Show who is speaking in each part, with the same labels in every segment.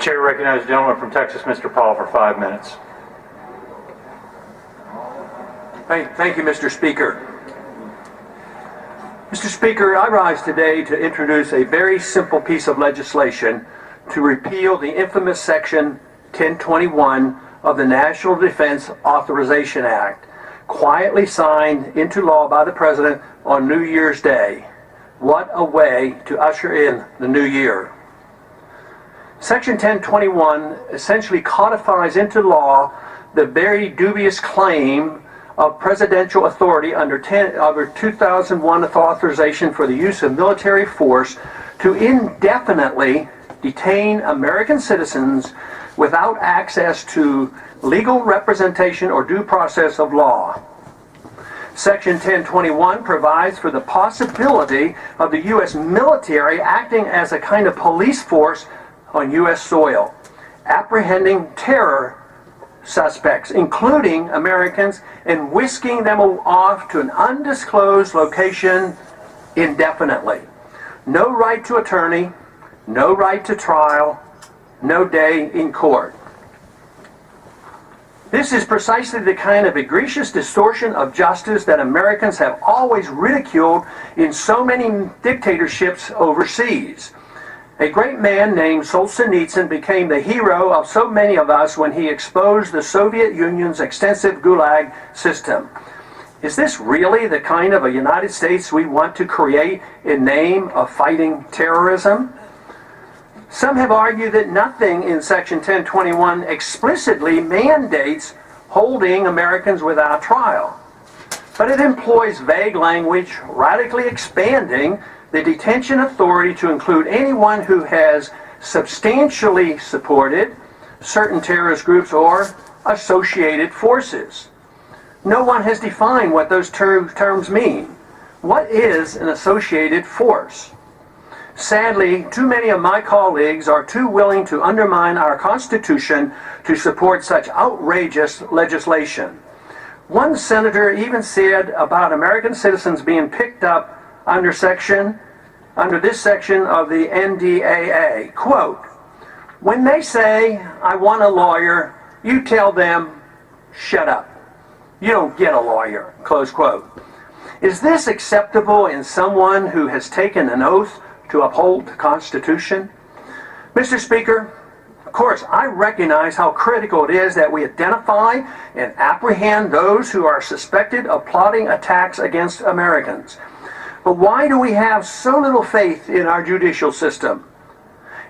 Speaker 1: Chair recognizes the gentleman from Texas, Mr. Paul, for 5 minutes.
Speaker 2: Thank you, Mr. Speaker. Mr. Speaker, I rise today to introduce a very simple piece of legislation to repeal the infamous Section 1021 of the National Defense Authorization Act, quietly signed into law by the President on New Year's Day. What a way to usher in the new year. Section 1021 essentially codifies into law the very dubious claim of presidential authority under 2001 authorization for the use of military force to indefinitely detain American citizens without access to legal representation or due process of law. Section 1021 provides for the possibility of the U.S. military acting as a kind of police force on U.S. soil, apprehending terror suspects, including Americans, and whisking them off to an undisclosed location indefinitely. No right to attorney, no right to trial, no day in court. This is precisely the kind of egregious distortion of justice that Americans have always ridiculed in so many dictatorships overseas. A great man named Solzhenitsyn became the hero of so many of us when he exposed the Soviet Union's extensive Gulag system. Is this really the kind of a United States we want to create in name of fighting terrorism? Some have argued that nothing in Section 1021 explicitly mandates holding Americans without trial, but it employs vague language, radically expanding the detention authority to include anyone who has substantially supported certain terrorist groups or associated forces. No one has defined what those terms mean. What is an associated force? Sadly, too many of my colleagues are too willing to undermine our Constitution to support such outrageous legislation. One senator even said about American citizens being picked up under this section of the NDAA, quote, "When they say, 'I want a lawyer,' you tell them, 'Shut up. You don't get a lawyer,'" close quote. Is this acceptable in someone who has taken an oath to uphold the Constitution? Mr. Speaker, of course, I recognize how critical it is that we identify and apprehend those who are suspected of plotting attacks against Americans. But why do we have so little faith in our judicial system?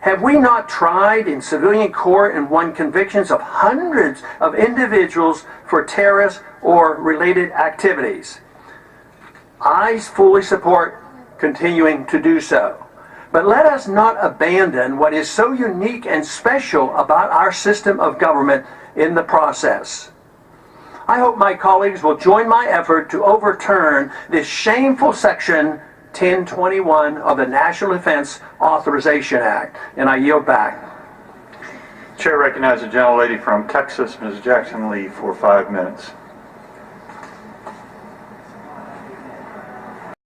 Speaker 2: Have we not tried in civilian court and won convictions of hundreds of individuals for terrorist or related activities? I fully support continuing to do so. But let us not abandon what is so unique and special about our system of government in the process. I hope my colleagues will join my effort to overturn this shameful Section 1021 of the National Defense Authorization Act. And I yield back.
Speaker 1: Chair recognizes the gentlelady from Texas, Ms. Jackson Lee, for 5 minutes.